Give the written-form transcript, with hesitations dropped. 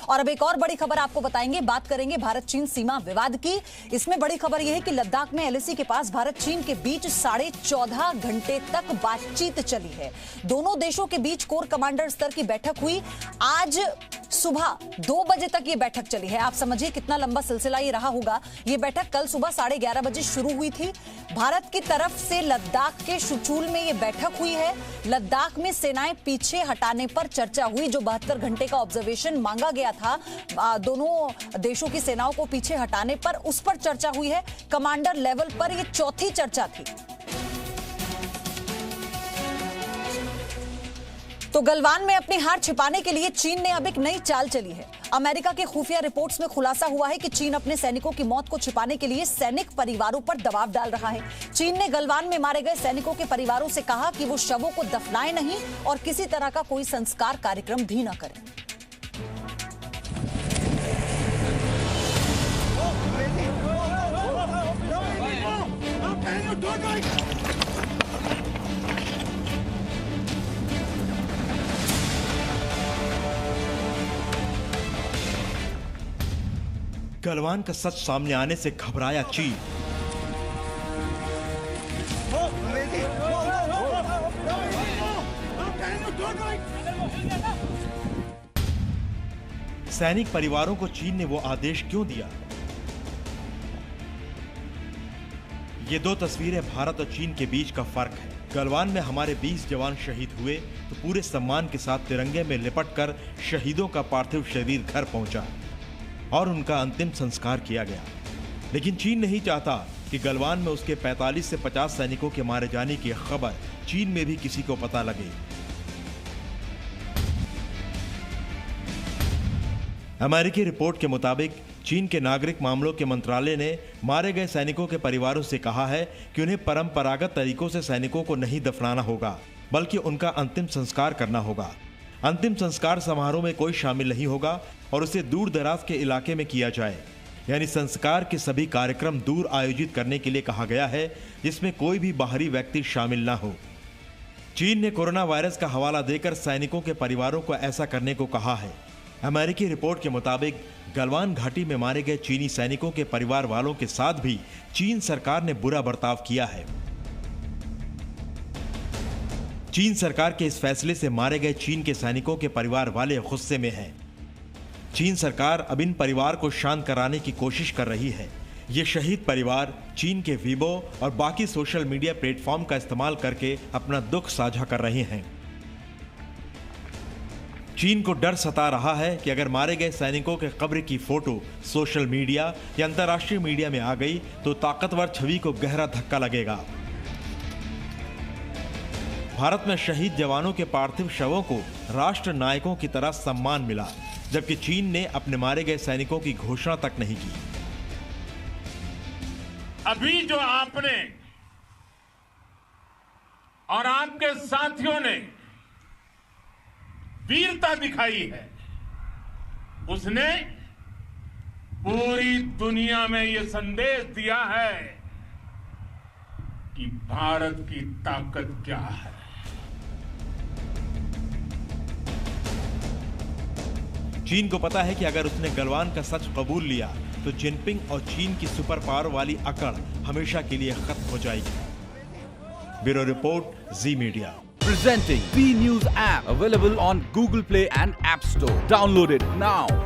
और अब एक और बड़ी खबर आपको बताएंगे, बात करेंगे भारत चीन सीमा विवाद की। इसमें बड़ी खबर यह है कि लद्दाख में एलएसी के पास भारत चीन के बीच 14.5 घंटे तक बातचीत चली है। दोनों देशों के बीच कोर कमांडर स्तर की बैठक हुई। आज सुबह 2 बजे तक ये बैठक चली है। आप समझिए कितना लंबा सिलसिला ये रहा होगा। ये बैठक कल सुबह 11:30 बजे शुरू हुई थी। भारत की तरफ से लद्दाख के शुचूल में ये बैठक हुई है। लद्दाख में सेनाएं पीछे हटाने पर चर्चा हुई। जो 72 घंटे का ऑब्जर्वेशन मांगा गया था दोनों देशों की सेनाओं को पीछे हटाने पर, उस पर चर्चा हुई है। कमांडर लेवल पर यह चौथी चर्चा थी। तो गलवान में अपनी हार छिपाने के लिए चीन ने अब एक नई चाल चली है। अमेरिका के खुफिया रिपोर्ट्स में खुलासा हुआ है कि चीन अपने सैनिकों की मौत को छिपाने के लिए सैनिक परिवारों पर दबाव डाल रहा है। चीन ने गलवान में मारे गए सैनिकों के परिवारों से कहा कि वो शवों को दफनाएं नहीं और किसी तरह का कोई संस्कार कार्यक्रम भी न करें। गलवान का सच सामने आने से घबराया चीन। सैनिक परिवारों को चीन ने वो आदेश क्यों दिया? ये दो तस्वीरें भारत और चीन के बीच का फर्क है। गलवान में हमारे 20 जवान शहीद हुए तो पूरे सम्मान के साथ तिरंगे में लिपटकर शहीदों का पार्थिव शरीर घर पहुंचा और उनका अंतिम संस्कार किया गया। लेकिन चीन नहीं चाहता कि गलवान में उसके 45 से 50 सैनिकों के मारे जाने की खबर चीन में भी किसी को पता लगे। अमेरिकी रिपोर्ट के मुताबिक चीन के नागरिक मामलों के मंत्रालय ने मारे गए सैनिकों के परिवारों से कहा है कि उन्हें परंपरागत तरीकों से सैनिकों को नहीं दफनाना होगा, बल्कि उनका अंतिम संस्कार करना होगा। अंतिम संस्कार समारोह में कोई शामिल नहीं होगा और उसे दूर दराज के इलाके में किया जाए। यानी संस्कार के सभी कार्यक्रम दूर आयोजित करने के लिए कहा गया है, जिसमें कोई भी बाहरी व्यक्ति शामिल ना हो। चीन ने कोरोना वायरस का हवाला देकर सैनिकों के परिवारों को ऐसा करने को कहा है। अमेरिकी रिपोर्ट के मुताबिक गलवान घाटी में मारे गए चीनी सैनिकों के परिवार वालों के साथ भी चीन सरकार ने बुरा बर्ताव किया है। चीन सरकार के इस फैसले से मारे गए चीन के सैनिकों के परिवार वाले गुस्से में हैं। चीन सरकार अब इन परिवार को शांत कराने की कोशिश कर रही है। ये शहीद परिवार चीन के वीबो और बाकी सोशल मीडिया प्लेटफॉर्म का इस्तेमाल करके अपना दुख साझा कर रहे हैं। चीन को डर सता रहा है कि अगर मारे गए सैनिकों के कब्र की फोटो सोशल मीडिया या अंतर्राष्ट्रीय मीडिया में आ गई तो ताकतवर छवि को गहरा धक्का लगेगा। भारत में शहीद जवानों के पार्थिव शवों को राष्ट्र नायकों की तरह सम्मान मिला, जबकि चीन ने अपने मारे गए सैनिकों की घोषणा तक नहीं की। अभी जो आपने और आपके साथियों ने वीरता दिखाई है, उसने पूरी दुनिया में यह संदेश दिया है कि भारत की ताकत क्या है। चीन को पता है कि अगर उसने गलवान का सच कबूल लिया तो जिनपिंग और चीन की सुपर पावर वाली अकड़ हमेशा के लिए खत्म हो जाएगी। Bureau report, ji media. Presenting B News app, available on Google Play and App Store. Download it now.